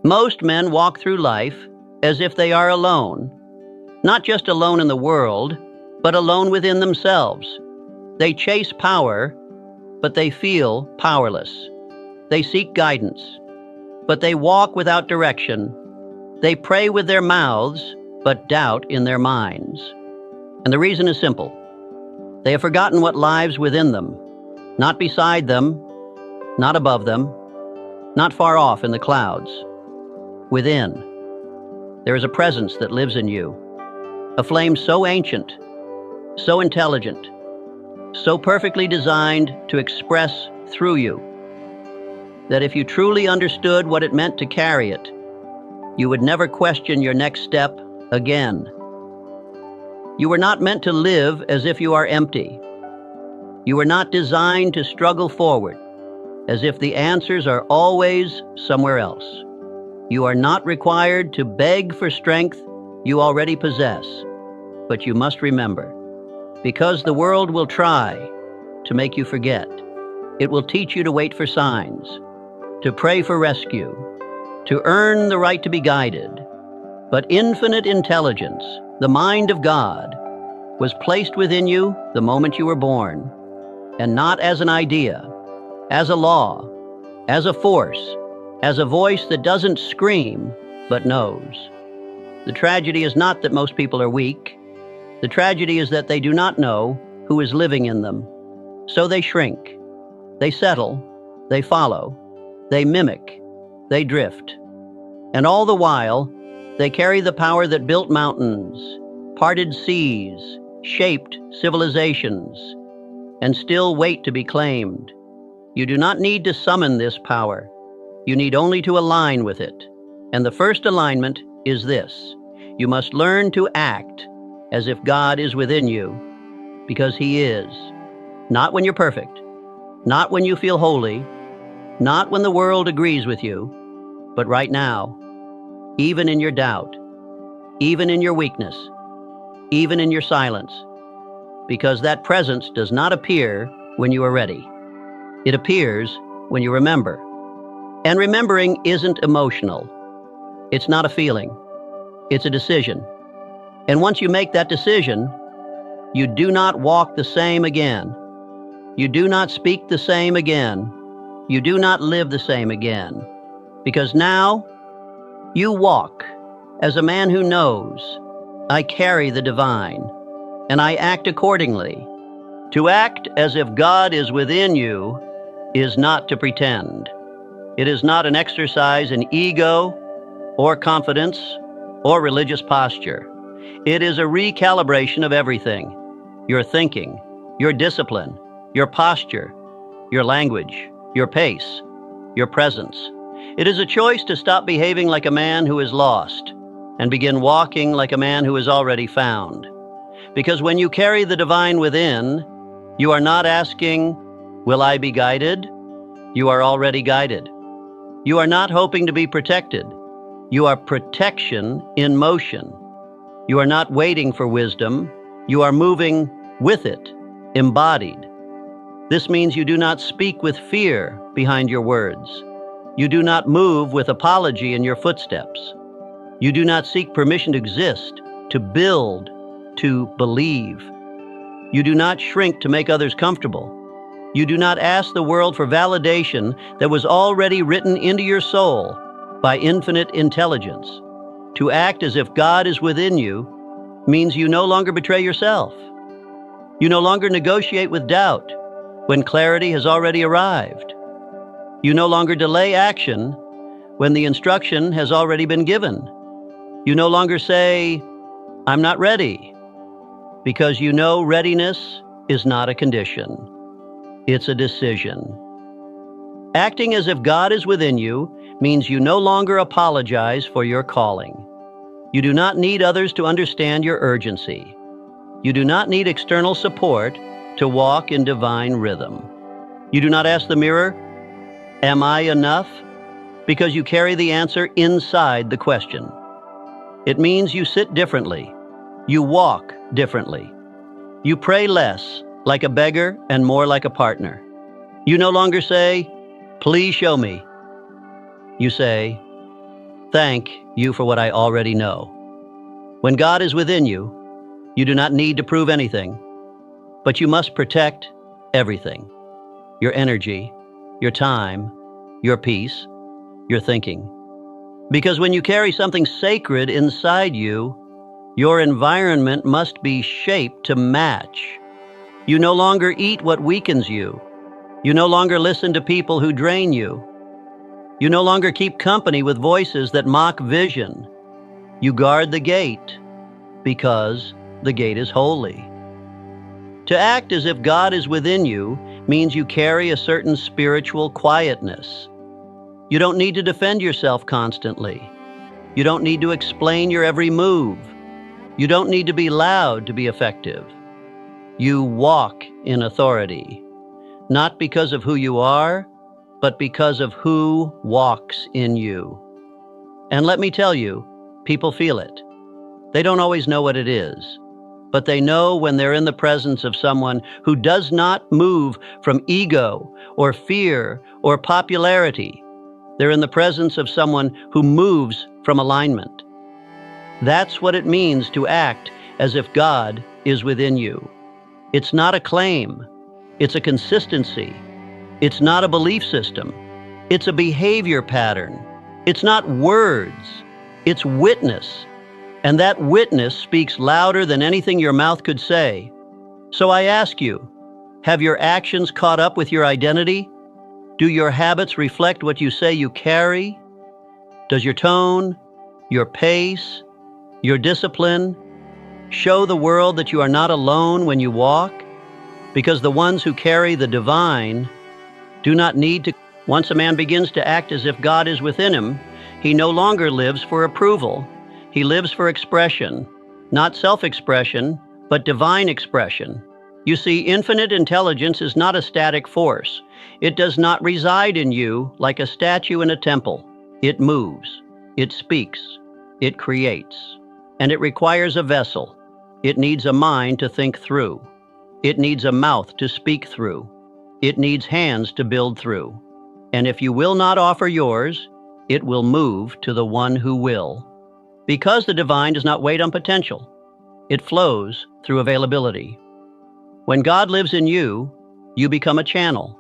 Most men walk through life as if they are alone, not just alone in the world, but alone within themselves. They chase power, but they feel powerless. They seek guidance, but they walk without direction. They pray with their mouths, but doubt in their minds. And the reason is simple. They have forgotten what lives within them, not beside them, not above them, not far off in the clouds. Within, there is a presence that lives in you, a flame so ancient, so intelligent, so perfectly designed to express through you, that if you truly understood what it meant to carry it, you would never question your next step again. You were not meant to live as if you are empty. You were not designed to struggle forward, as if the answers are always somewhere else. You are not required to beg for strength you already possess, but you must remember, because the world will try to make you forget. It will teach you to wait for signs, to pray for rescue, to earn the right to be guided. But infinite intelligence, the mind of God, was placed within you the moment you were born, and not as an idea, as a law, as a force, as a voice that doesn't scream, but knows. The tragedy is not that most people are weak. The tragedy is that they do not know who is living in them. So they shrink, they settle, they follow, they mimic, they drift. And all the while, they carry the power that built mountains, parted seas, shaped civilizations, and still wait to be claimed. You do not need to summon this power. You need only to align with it. And the first alignment is this. You must learn to act as if God is within you, because He is. Not when you're perfect, not when you feel holy, not when the world agrees with you, but right now, even in your doubt, even in your weakness, even in your silence, because that presence does not appear when you are ready. It appears when you remember. And remembering isn't emotional. It's not a feeling. It's a decision. And once you make that decision, you do not walk the same again. You do not speak the same again. You do not live the same again. Because now, you walk as a man who knows, I carry the divine, and I act accordingly. To act as if God is within you is not to pretend. It is not an exercise in ego or confidence or religious posture. It is a recalibration of everything: your thinking, your discipline, your posture, your language, your pace, your presence. It is a choice to stop behaving like a man who is lost and begin walking like a man who is already found. Because when you carry the divine within, you are not asking, will I be guided? You are already guided. You are not hoping to be protected. You are protection in motion. You are not waiting for wisdom. You are moving with it, embodied. This means you do not speak with fear behind your words. You do not move with apology in your footsteps. You do not seek permission to exist, to build, to believe. You do not shrink to make others comfortable. You do not ask the world for validation that was already written into your soul by infinite intelligence. To act as if God is within you means you no longer betray yourself. You no longer negotiate with doubt when clarity has already arrived. You no longer delay action when the instruction has already been given. You no longer say, I'm not ready, because you know readiness is not a condition. It's a decision. Acting as if God is within you means you no longer apologize for your calling. You do not need others to understand your urgency. You do not need external support to walk in divine rhythm. You do not ask the mirror, am I enough? Because you carry the answer inside the question. It means you sit differently. You walk differently. You pray less like a beggar and more like a partner. You no longer say, please show me. You say, Thank you for what I already know. When God is within you, you do not need to prove anything, but you must protect everything: your energy, your time, your peace, your thinking. Because when you carry something sacred inside you, your environment must be shaped to match. You no longer eat what weakens you. You no longer listen to people who drain you. You no longer keep company with voices that mock vision. You guard the gate because the gate is holy. To act as if God is within you means you carry a certain spiritual quietness. You don't need to defend yourself constantly. You don't need to explain your every move. You don't need to be loud to be effective. You walk in authority, not because of who you are, but because of who walks in you. And let me tell you, people feel it. They don't always know what it is, but they know when they're in the presence of someone who does not move from ego or fear or popularity. They're in the presence of someone who moves from alignment. That's what it means to act as if God is within you. It's not a claim. It's a consistency. It's not a belief system. It's a behavior pattern. It's not words. It's witness. And that witness speaks louder than anything your mouth could say. So I ask you, have your actions caught up with your identity? Do your habits reflect what you say you carry? Does your tone, your pace, your discipline show the world that you are not alone when you walk? Because the ones who carry the divine do not need to. Once a man begins to act as if God is within him, he no longer lives for approval. He lives for expression, not self-expression, but divine expression. You see, infinite intelligence is not a static force. It does not reside in you like a statue in a temple. It moves, it speaks, it creates, and it requires a vessel. It needs a mind to think through. It needs a mouth to speak through. It needs hands to build through. And if you will not offer yours, it will move to the one who will. Because the divine does not wait on potential. It flows through availability. When God lives in you, you become a channel.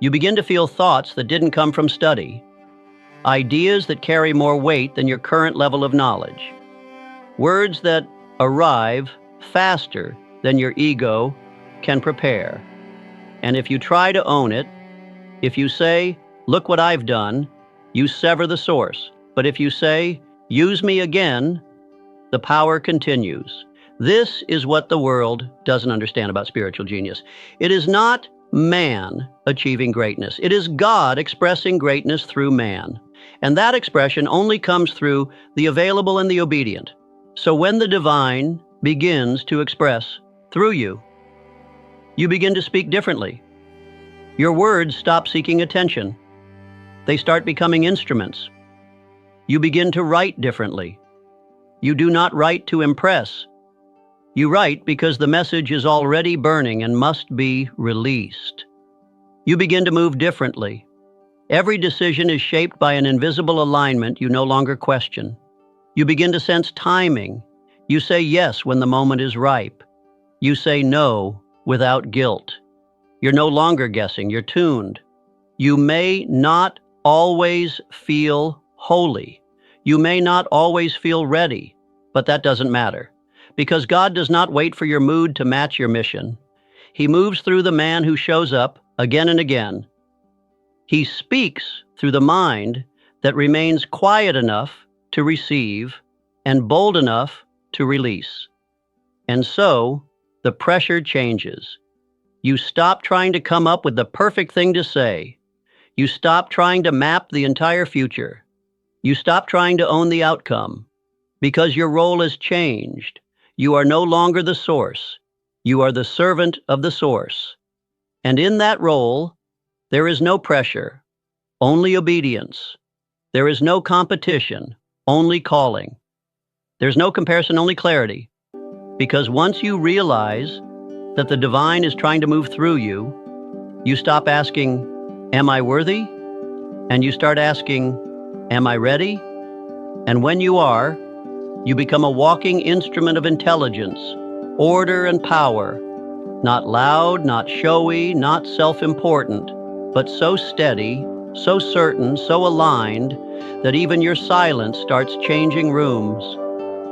You begin to feel thoughts that didn't come from study, ideas that carry more weight than your current level of knowledge, words that arrive faster than your ego can prepare. And if you try to own it, if you say, "Look what I've done," you sever the source. But if you say, "Use me again," the power continues. This is what the world doesn't understand about spiritual genius. It is not man achieving greatness. It is God expressing greatness through man. And that expression only comes through the available and the obedient. So when the divine begins to express through you, you begin to speak differently. Your words stop seeking attention. They start becoming instruments. You begin to write differently. You do not write to impress. You write because the message is already burning and must be released. You begin to move differently. Every decision is shaped by an invisible alignment you no longer question. You begin to sense timing. You say yes when the moment is ripe. You say no without guilt. You're no longer guessing, you're tuned. You may not always feel holy. You may not always feel ready, but that doesn't matter. Because God does not wait for your mood to match your mission. He moves through the man who shows up again and again. He speaks through the mind that remains quiet enough to receive and bold enough to release. And so, the pressure changes. You stop trying to come up with the perfect thing to say. You stop trying to map the entire future. You stop trying to own the outcome. Because your role has changed. You are no longer the source. You are the servant of the source. And in that role, there is no pressure, only obedience. There is no competition, only calling. There's no comparison, only clarity. Because once you realize that the divine is trying to move through you, you stop asking, "Am I worthy?" And you start asking, "Am I ready?" And when you are, you become a walking instrument of intelligence, order, and power, not loud, not showy, not self-important, but so steady, so certain, so aligned, that even your silence starts changing rooms.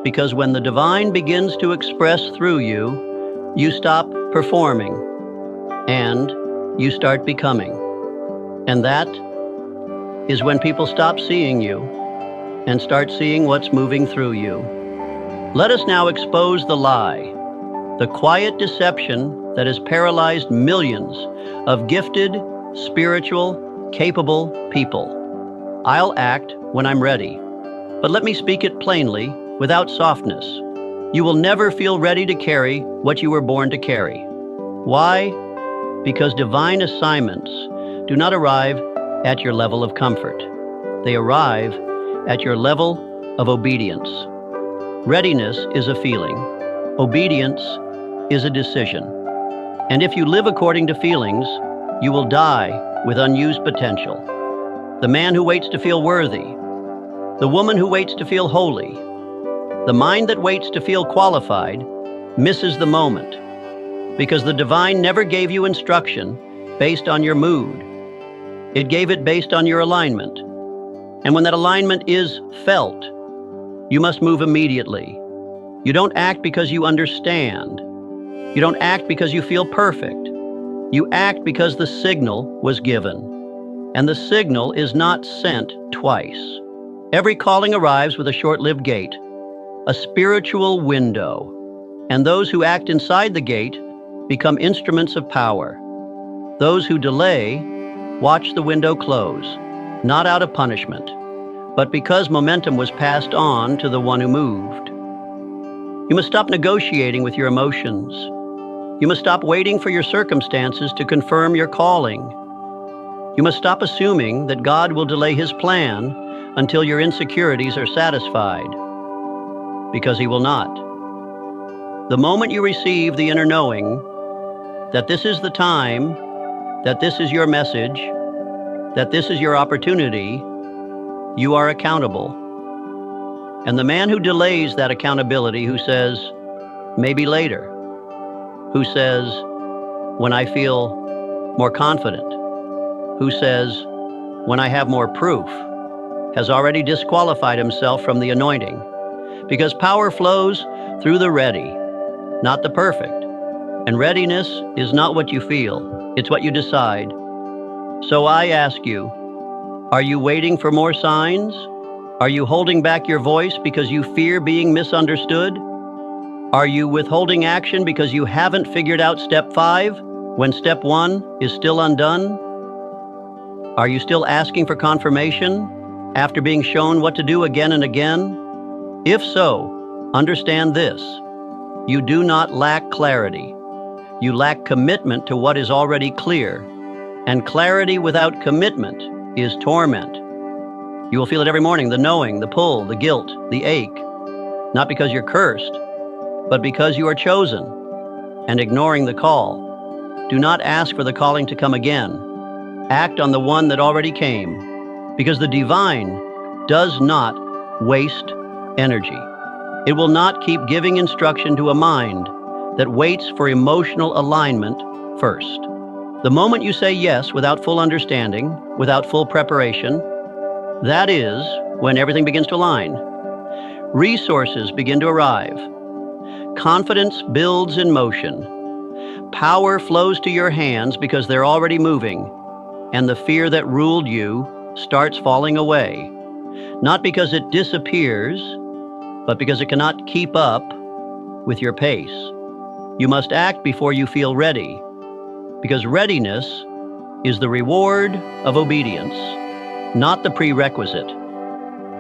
Because when the divine begins to express through you, you stop performing, and you start becoming. And that is when people stop seeing you and start seeing what's moving through you. Let us now expose the lie, the quiet deception that has paralyzed millions of gifted, spiritual, capable people. I'll act when I'm ready, but let me speak it plainly, without softness. You will never feel ready to carry what you were born to carry. Why? Because divine assignments do not arrive at your level of comfort. They arrive at your level of obedience. Readiness is a feeling. Obedience is a decision. And if you live according to feelings, you will die with unused potential. The man who waits to feel worthy, the woman who waits to feel holy, the mind that waits to feel qualified misses the moment, because the divine never gave you instruction based on your mood. It gave it based on your alignment. And when that alignment is felt, you must move immediately. You don't act because you understand. You don't act because you feel perfect. You act because the signal was given. And the signal is not sent twice. Every calling arrives with a short-lived gate, a spiritual window. And those who act inside the gate become instruments of power. Those who delay watch the window close, not out of punishment, but because momentum was passed on to the one who moved. You must stop negotiating with your emotions. You must stop waiting for your circumstances to confirm your calling. You must stop assuming that God will delay His plan until your insecurities are satisfied, because He will not. The moment you receive the inner knowing that this is the time, that this is your message, that this is your opportunity, you are accountable. And the man who delays that accountability, who says, maybe later, who says, when I feel more confident, who says, when I have more proof, has already disqualified himself from the anointing, because power flows through the ready, not the perfect. And readiness is not what you feel, it's what you decide. So I ask you, are you waiting for more signs? Are you holding back your voice because you fear being misunderstood? Are you withholding action because you haven't figured out step 5 when step 1 is still undone? Are you still asking for confirmation after being shown what to do again and again? If so, understand this. You do not lack clarity. You lack commitment to what is already clear. And clarity without commitment is torment. You will feel it every morning, the knowing, the pull, the guilt, the ache. Not because you're cursed, but because you are chosen and ignoring the call. Do not ask for the calling to come again. Act on the one that already came, because the divine does not waste energy. It will not keep giving instruction to a mind that waits for emotional alignment first. The moment you say yes without full understanding, without full preparation, that is when everything begins to align. Resources begin to arrive. Confidence builds in motion. Power flows to your hands because they're already moving, and the fear that ruled you starts falling away. Not because it disappears, but because it cannot keep up with your pace. You must act before you feel ready, because readiness is the reward of obedience, not the prerequisite.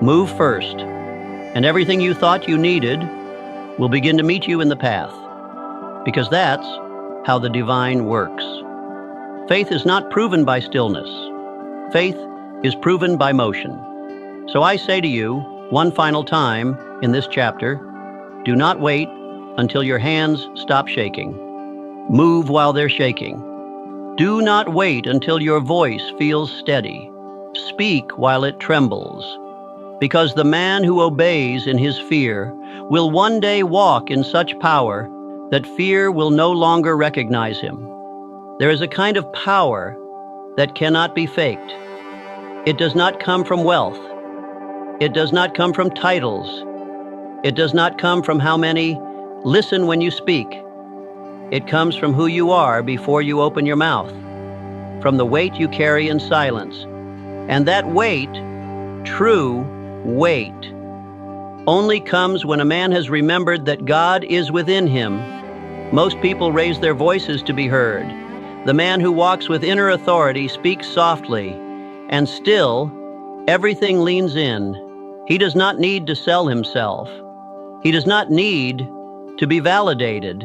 Move first, and everything you thought you needed will begin to meet you in the path, because that's how the divine works. Faith is not proven by stillness. Faith is proven by motion. So I say to you, one final time in this chapter, do not wait until your hands stop shaking. Move while they're shaking. Do not wait until your voice feels steady. Speak while it trembles. because the man who obeys in his fear will one day walk in such power that fear will no longer recognize him. There is a kind of power that cannot be faked. It does not come from wealth. It does not come from titles. It does not come from how many listen when you speak. It comes from who you are before you open your mouth, from the weight you carry in silence. And that weight, true weight, only comes when a man has remembered that God is within him. Most people raise their voices to be heard. The man who walks with inner authority speaks softly, and still, everything leans in. He does not need to sell himself. He does not need to be validated.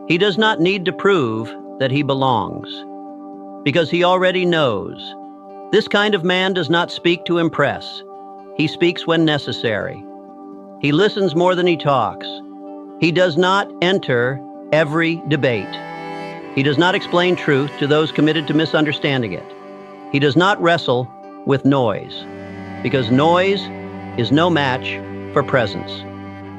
He does not need to prove that he belongs, because he already knows. This kind of man does not speak to impress. He speaks when necessary. He listens more than he talks. He does not enter every debate. He does not explain truth to those committed to misunderstanding it. He does not wrestle with noise, because noise is no match for presence.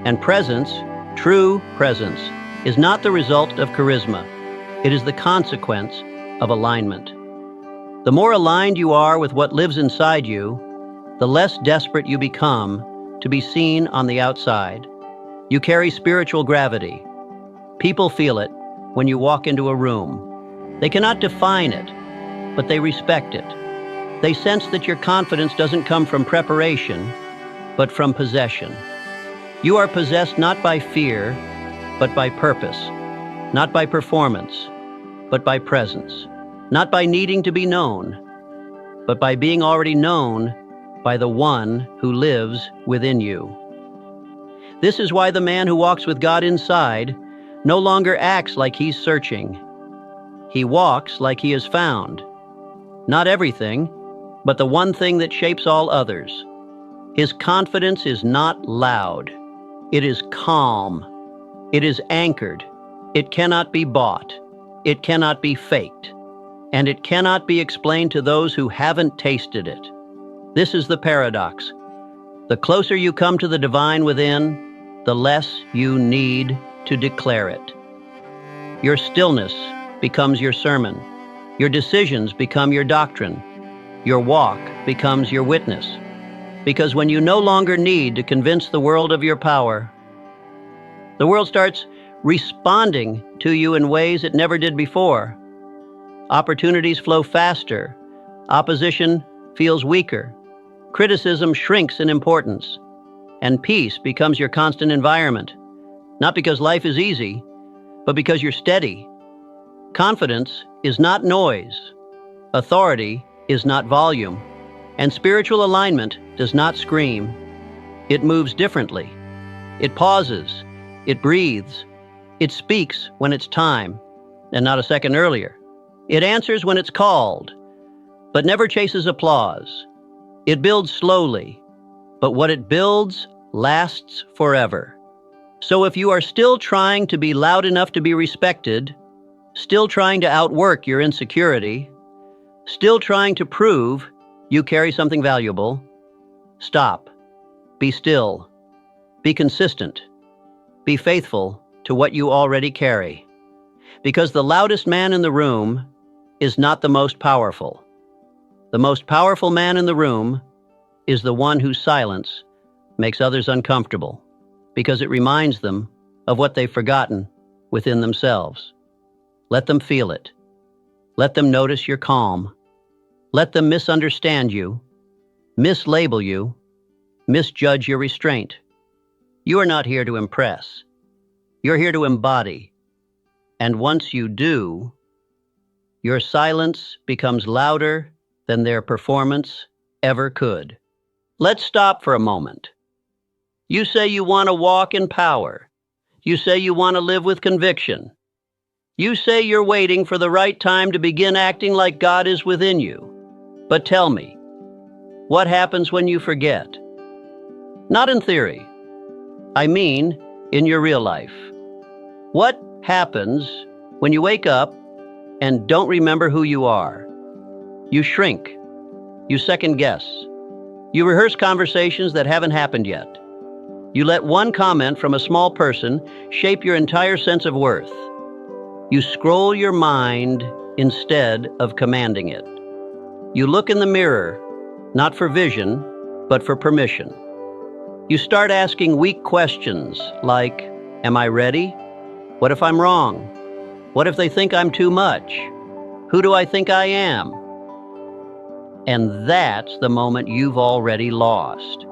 And presence, true presence, is not the result of charisma. It is the consequence of alignment. The more aligned you are with what lives inside you, the less desperate you become to be seen on the outside. You carry spiritual gravity. People feel it when you walk into a room. They cannot define it, but they respect it. They sense that your confidence doesn't come from preparation, but from possession. You are possessed not by fear, but by purpose, not by performance, but by presence, not by needing to be known, but by being already known by the one who lives within you. This is why the man who walks with God inside no longer acts like he's searching. He walks like he is found. Not everything, but the one thing that shapes all others. His confidence is not loud. It is calm. It is anchored. It cannot be bought. It cannot be faked. And it cannot be explained to those who haven't tasted it. This is the paradox. The closer you come to the divine within, the less you need to declare it. Your stillness becomes your sermon. Your decisions become your doctrine. Your walk becomes your witness. Because when you no longer need to convince the world of your power, the world starts responding to you in ways it never did before. Opportunities flow faster. Opposition feels weaker. Criticism shrinks in importance. And peace becomes your constant environment. Not because life is easy, but because you're steady. Confidence is not noise. Authority is not volume. And spiritual alignment does not scream. It moves differently. It pauses. It breathes. It speaks when it's time, and not a second earlier. It answers when it's called, but never chases applause. It builds slowly, but what it builds lasts forever. So if you are still trying to be loud enough to be respected, still trying to outwork your insecurity, still trying to prove you carry something valuable, stop. Be still. Be consistent. Be faithful to what you already carry. Because the loudest man in the room is not the most powerful. The most powerful man in the room is the one whose silence makes others uncomfortable, because it reminds them of what they've forgotten within themselves. Let them feel it. Let them notice your calm. Let them misunderstand you, mislabel you, misjudge your restraint. You are not here to impress. You're here to embody. And once you do, your silence becomes louder than their performance ever could. Let's stop for a moment. You say you want to walk in power. You say you want to live with conviction. You say you're waiting for the right time to begin acting like God is within you. But tell me, what happens when you forget? Not in theory. I mean, in your real life. What happens when you wake up and don't remember who you are? You shrink. You second guess. You rehearse conversations that haven't happened yet. You let one comment from a small person shape your entire sense of worth. You scroll your mind instead of commanding it. You look in the mirror, not for vision, but for permission. You start asking weak questions like, am I ready? What if I'm wrong? What if they think I'm too much? Who do I think I am? And that's the moment you've already lost.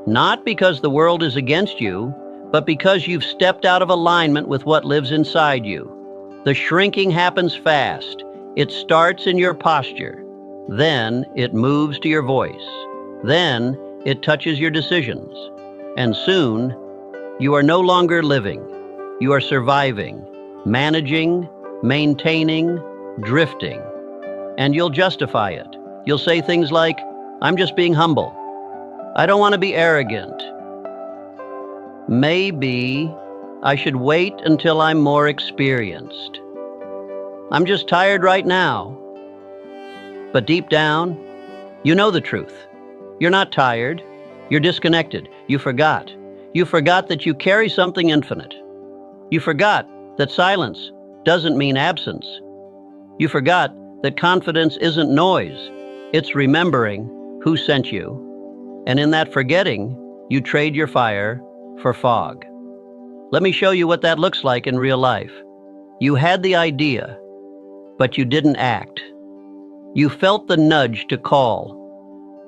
Not because the world is against you, but because you've stepped out of alignment with what lives inside you. The shrinking happens fast. It starts in your posture. Then it moves to your voice. Then it touches your decisions. And soon, you are no longer living. You are surviving, managing, maintaining, drifting. And you'll justify it. You'll say things like, I'm just being humble. I don't want to be arrogant. Maybe I should wait until I'm more experienced. I'm just tired right now. But deep down, you know the truth. You're not tired. You're disconnected. You forgot. You forgot that you carry something infinite. You forgot that silence doesn't mean absence. You forgot that confidence isn't noise. It's remembering who sent you. And in that forgetting, you trade your fire for fog. Let me show you what that looks like in real life. You had the idea, but you didn't act. You felt the nudge to call,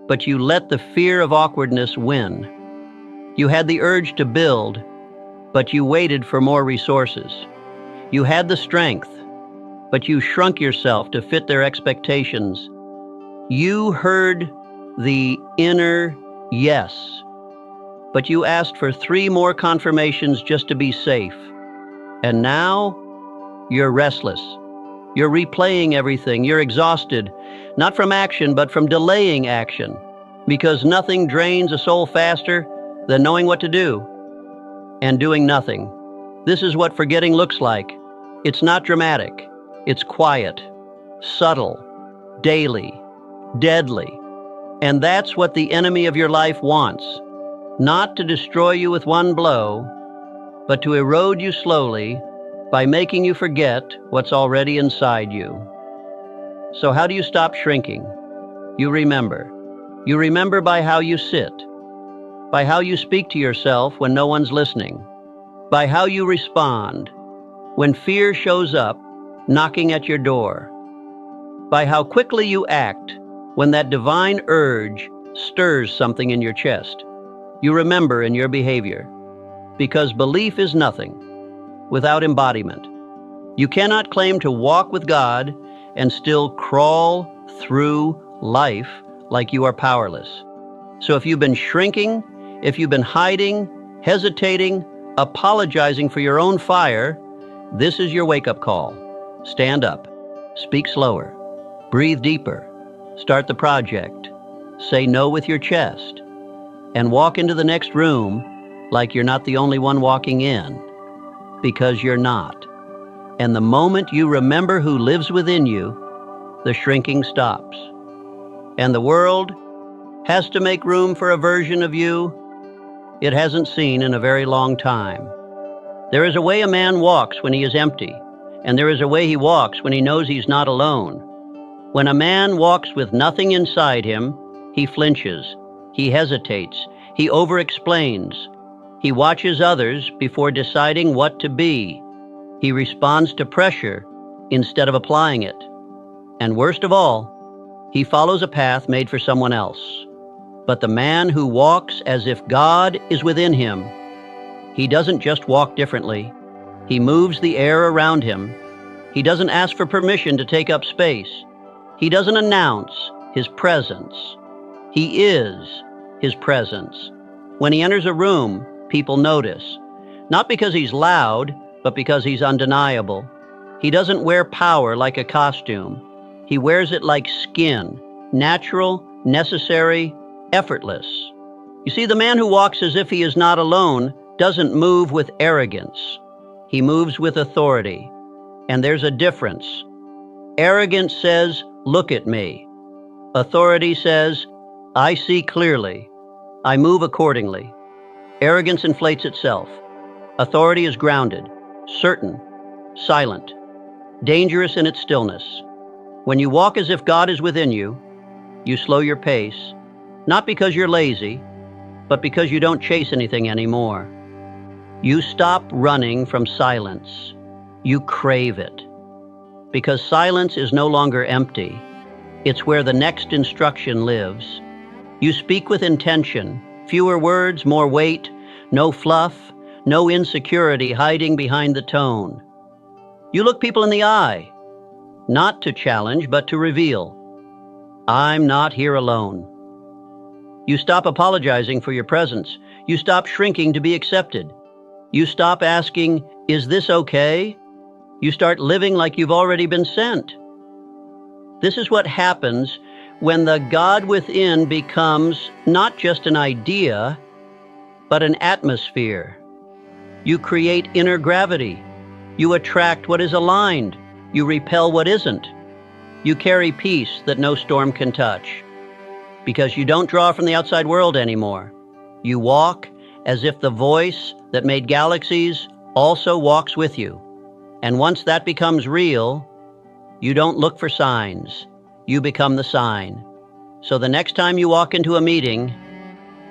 but you let the fear of awkwardness win. You had the urge to build, but you waited for more resources. You had the strength, but you shrunk yourself to fit their expectations. You heard the inner yes, but you asked for 3 more confirmations just to be safe. And now, you're restless. You're replaying everything. You're exhausted, not from action, but from delaying action, because nothing drains a soul faster than knowing what to do and doing nothing. This is what forgetting looks like. It's not dramatic. It's quiet, subtle, daily, deadly. And that's what the enemy of your life wants. Not to destroy you with one blow, but to erode you slowly by making you forget what's already inside you. So how do you stop shrinking? You remember. You remember by how you sit, by how you speak to yourself when no one's listening, by how you respond when fear shows up knocking at your door, by how quickly you act when that divine urge stirs something in your chest. You remember in your behavior, because belief is nothing without embodiment. You cannot claim to walk with God and still crawl through life like you are powerless. So if you've been shrinking, if you've been hiding, hesitating, apologizing for your own fire, this is your wake-up call. Stand up, speak slower, breathe deeper, start the project, say no with your chest, and walk into the next room like you're not the only one walking in, because you're not. And the moment you remember who lives within you, the shrinking stops. And the world has to make room for a version of you it hasn't seen in a very long time. There is a way a man walks when he is empty, and there is a way he walks when he knows he's not alone. When a man walks with nothing inside him, he flinches, he hesitates, he over-explains, he watches others before deciding what to be. He responds to pressure instead of applying it. And worst of all, he follows a path made for someone else. But the man who walks as if God is within him, he doesn't just walk differently. He moves the air around him. He doesn't ask for permission to take up space. He doesn't announce his presence. He is his presence. When he enters a room, people notice. Not because he's loud, but because he's undeniable. He doesn't wear power like a costume. He wears it like skin, natural, necessary, effortless. You see, the man who walks as if he is not alone doesn't move with arrogance. He moves with authority. And there's a difference. Arrogance says, look at me. Authority says, I see clearly. I move accordingly. Arrogance inflates itself. Authority is grounded, certain, silent, dangerous in its stillness. When you walk as if God is within you, you slow your pace, not because you're lazy, but because you don't chase anything anymore. You stop running from silence. You crave it. Because silence is no longer empty. It's where the next instruction lives. You speak with intention, fewer words, more weight, no fluff, no insecurity hiding behind the tone. You look people in the eye, not to challenge, but to reveal. I'm not here alone. You stop apologizing for your presence. You stop shrinking to be accepted. You stop asking, is this okay? You start living like you've already been sent. This is what happens when the God within becomes not just an idea, but an atmosphere. You create inner gravity. You attract what is aligned. You repel what isn't. You carry peace that no storm can touch. Because you don't draw from the outside world anymore. You walk as if the voice that made galaxies also walks with you. And once that becomes real, you don't look for signs. You become the sign. So the next time you walk into a meeting,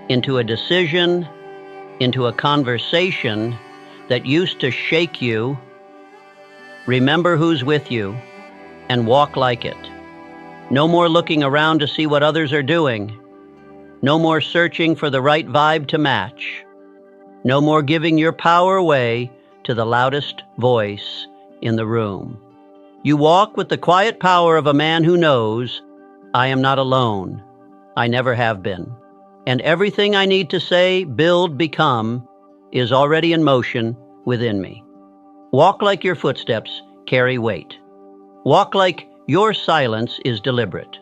into a decision, into a conversation that used to shake you, remember who's with you and walk like it. No more looking around to see what others are doing. No more searching for the right vibe to match. No more giving your power away to the loudest voice in the room. You walk with the quiet power of a man who knows, I am not alone. I never have been. And everything I need to say, build, become, is already in motion within me. Walk like your footsteps carry weight. Walk like your silence is deliberate.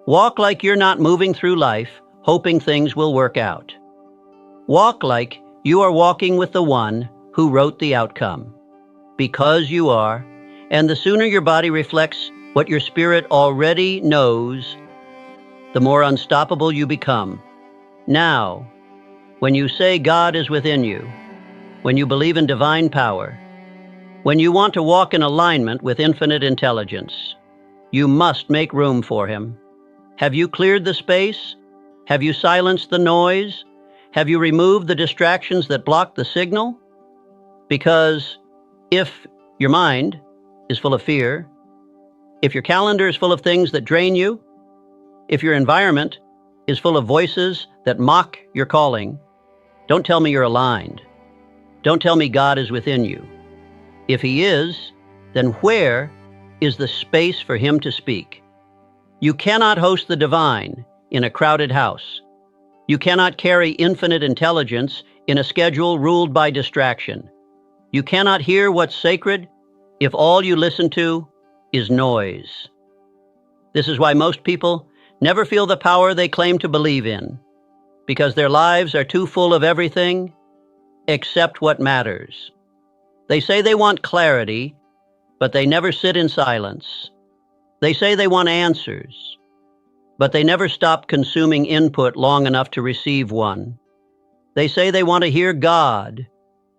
Walk like you're not moving through life hoping things will work out. Walk like you are walking with the one who wrote the outcome. Because you are, and the sooner your body reflects what your spirit already knows, the more unstoppable you become. Now, when you say God is within you, when you believe in divine power, when you want to walk in alignment with infinite intelligence, you must make room for him. Have you cleared the space? Have you silenced the noise? Have you removed the distractions that block the signal? Because if your mind is full of fear, if your calendar is full of things that drain you, if your environment is full of voices that mock your calling, don't tell me you're aligned. Don't tell me God is within you. If he is, then where is the space for him to speak? You cannot host the divine in a crowded house. You cannot carry infinite intelligence in a schedule ruled by distraction. You cannot hear what's sacred if all you listen to is noise. This is why most people never feel the power they claim to believe in, because their lives are too full of everything except what matters. They say they want clarity, but they never sit in silence. They say they want answers, but they never stop consuming input long enough to receive one. They say they want to hear God,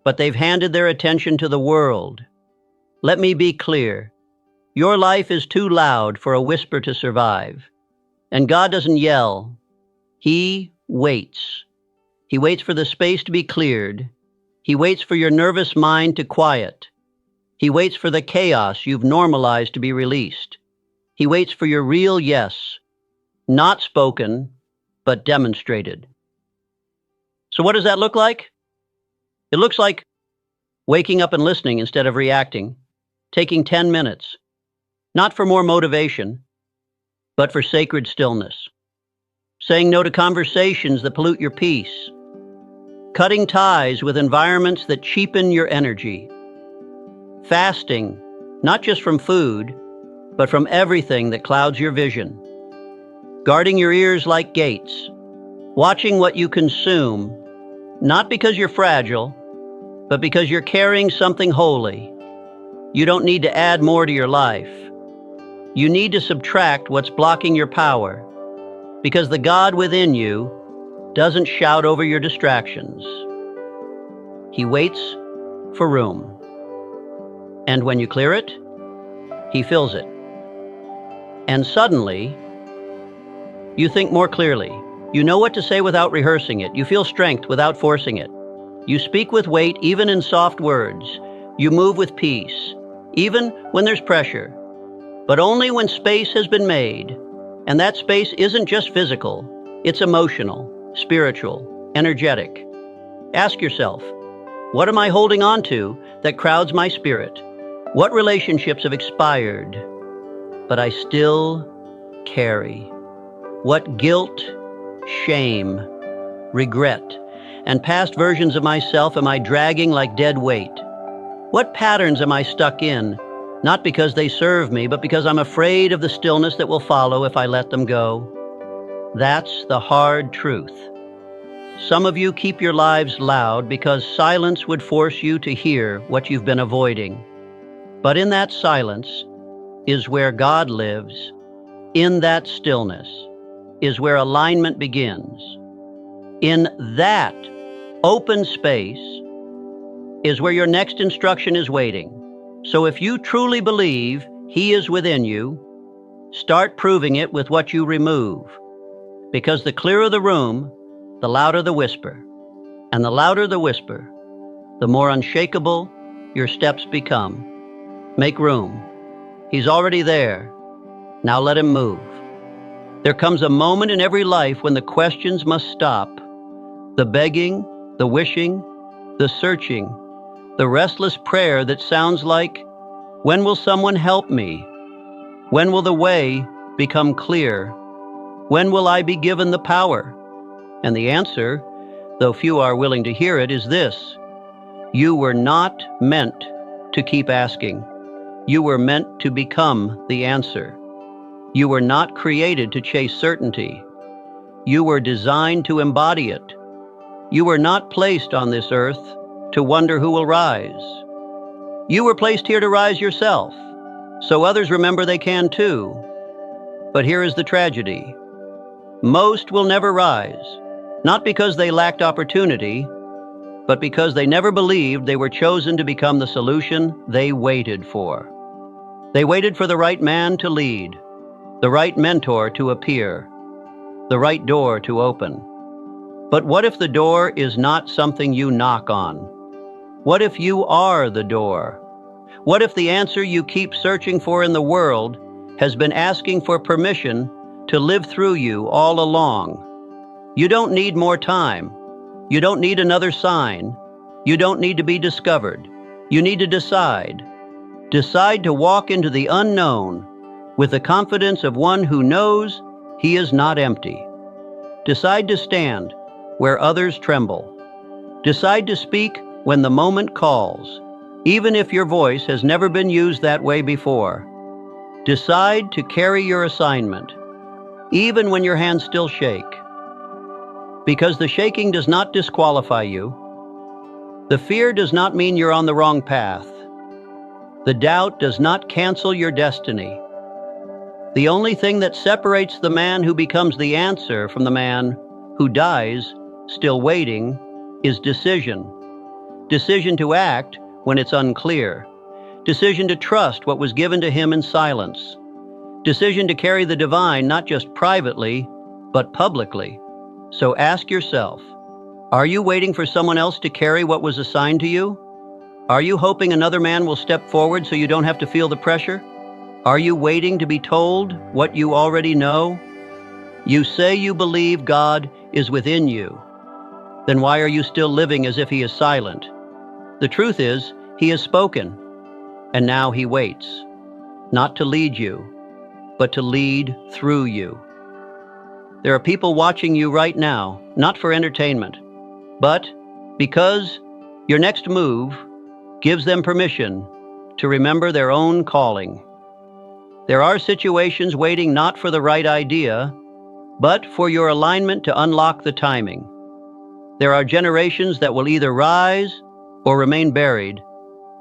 but they've handed their attention to the world. Let me be clear. Your life is too loud for a whisper to survive. And God doesn't yell. He waits. He waits for the space to be cleared. He waits for your nervous mind to quiet. He waits for the chaos you've normalized to be released. He waits for your real yes, not spoken, but demonstrated. So what does that look like? It looks like waking up and listening instead of reacting, taking 10 minutes, not for more motivation, but for sacred stillness. Saying no to conversations that pollute your peace. Cutting ties with environments that cheapen your energy. Fasting, not just from food, but from everything that clouds your vision. Guarding your ears like gates. Watching what you consume, not because you're fragile, but because you're carrying something holy. You don't need to add more to your life. You need to subtract what's blocking your power. Because the God within you doesn't shout over your distractions. He waits for room. And when you clear it, he fills it. And suddenly, you think more clearly. You know what to say without rehearsing it. You feel strength without forcing it. You speak with weight, even in soft words. You move with peace, even when there's pressure. But only when space has been made. And that space isn't just physical. It's emotional, spiritual, energetic. Ask yourself, what am I holding on to that crowds my spirit? What relationships have expired, but I still carry? What guilt, shame, regret, and past versions of myself am I dragging like dead weight? What patterns am I stuck in, not because they serve me, but because I'm afraid of the stillness that will follow if I let them go? That's the hard truth. Some of you keep your lives loud because silence would force you to hear what you've been avoiding. But in that silence is where God lives. In that stillness is where alignment begins. In that open space is where your next instruction is waiting. So if you truly believe He is within you, start proving it with what you remove. Because the clearer the room, the louder the whisper. And the louder the whisper, the more unshakable your steps become. Make room. He's already there. Now let Him move. There comes a moment in every life when the questions must stop. The begging, the wishing, the searching, the restless prayer that sounds like, when will someone help me? When will the way become clear? When will I be given the power? And the answer, though few are willing to hear it, is this: you were not meant to keep asking. You were meant to become the answer. You were not created to chase certainty. You were designed to embody it. You were not placed on this earth to wonder who will rise. You were placed here to rise yourself, so others remember they can too. But here is the tragedy. Most will never rise, not because they lacked opportunity, but because they never believed they were chosen to become the solution they waited for. They waited for the right man to lead, the right mentor to appear, the right door to open. But what if the door is not something you knock on? What if you are the door? What if the answer you keep searching for in the world has been asking for permission to live through you all along? You don't need more time. You don't need another sign. You don't need to be discovered. You need to decide. Decide to walk into the unknown with the confidence of one who knows he is not empty. Decide to stand where others tremble. Decide to speak when the moment calls, even if your voice has never been used that way before. Decide to carry your assignment, even when your hands still shake. Because the shaking does not disqualify you. The fear does not mean you're on the wrong path. The doubt does not cancel your destiny. The only thing that separates the man who becomes the answer from the man who dies, still waiting, is decision. Decision to act when it's unclear. Decision to trust what was given to him in silence. Decision to carry the divine not just privately, but publicly. So ask yourself, are you waiting for someone else to carry what was assigned to you? Are you hoping another man will step forward so you don't have to feel the pressure? Are you waiting to be told what you already know? You say you believe God is within you. Then why are you still living as if He is silent? The truth is, He has spoken, and now He waits, not to lead you, but to lead through you. There are people watching you right now, not for entertainment, but because your next move gives them permission to remember their own calling. There are situations waiting not for the right idea, but for your alignment to unlock the timing. There are generations that will either rise or remain buried,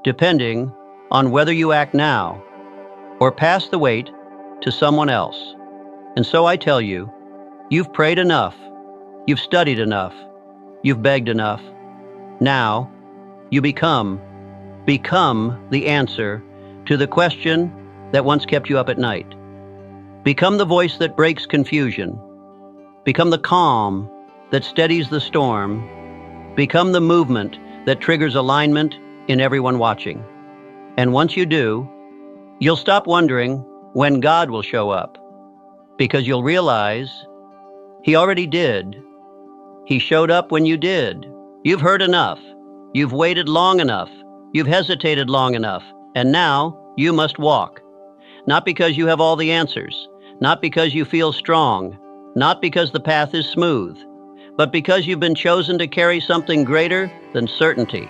depending on whether you act now or pass the weight to someone else. And so I tell you, You've prayed enough. You've studied enough. You've begged enough. Now, you become the answer to the question that once kept you up at night. Become the voice that breaks confusion. Become the calm that steadies the storm. Become the movement that triggers alignment in everyone watching. And once you do, you'll stop wondering when God will show up, because you'll realize He already did. He showed up when you did. You've heard enough. You've waited long enough. You've hesitated long enough. And now you must walk. Not because you have all the answers, not because you feel strong, not because the path is smooth, but because you've been chosen to carry something greater than certainty.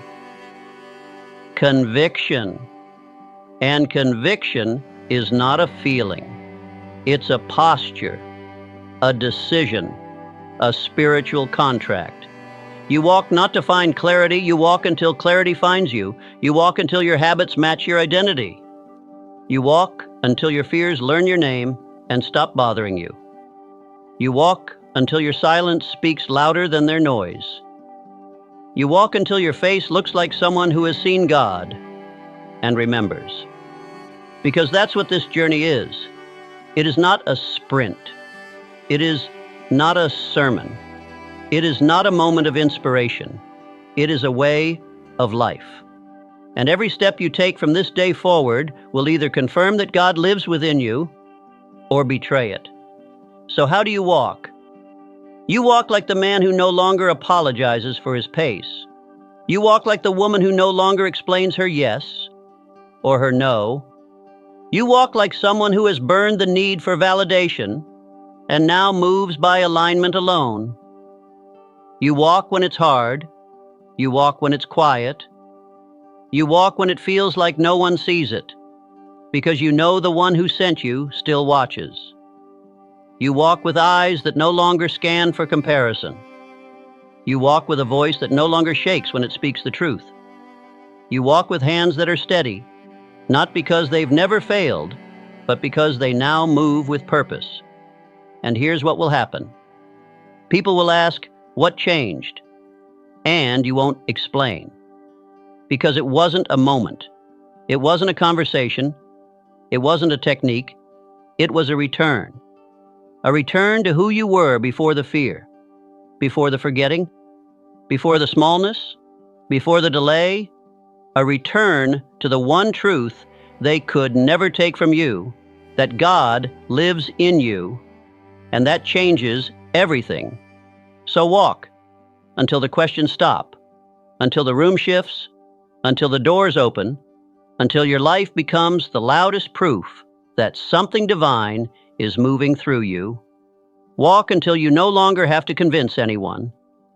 Conviction. And conviction is not a feeling. It's a posture, a decision, a spiritual contract. You walk not to find clarity, you walk until clarity finds you. You walk until your habits match your identity. You walk until your fears learn your name and stop bothering you. You walk until your silence speaks louder than their noise. You walk until your face looks like someone who has seen God and remembers. Because that's what this journey is. It is not a sprint. It is not a sermon. It is not a moment of inspiration. It is a way of life. And every step you take from this day forward will either confirm that God lives within you or betray it. So how do you walk? You walk like the man who no longer apologizes for his pace. You walk like the woman who no longer explains her yes or her no. You walk like someone who has burned the need for validation and now moves by alignment alone. You walk when it's hard. You walk when it's quiet. You walk when it feels like no one sees it, because you know the one who sent you still watches. You walk with eyes that no longer scan for comparison. You walk with a voice that no longer shakes when it speaks the truth. You walk with hands that are steady, not because they've never failed, but because they now move with purpose. And here's what will happen. People will ask, what changed? And you won't explain. Because it wasn't a moment. It wasn't a conversation. It wasn't a technique. It was a return. A return to who you were before the fear, before the forgetting, before the smallness, before the delay. A return to the one truth they could never take from you, that God lives in you, and that changes everything. So walk until the questions stop, until the room shifts, until the doors open, until your life becomes the loudest proof that something divine is moving through you. Walk until you no longer have to convince anyone,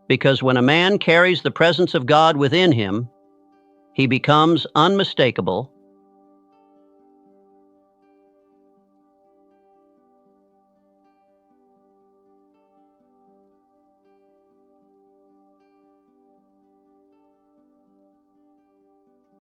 because when a man carries the presence of God within him, he becomes unmistakable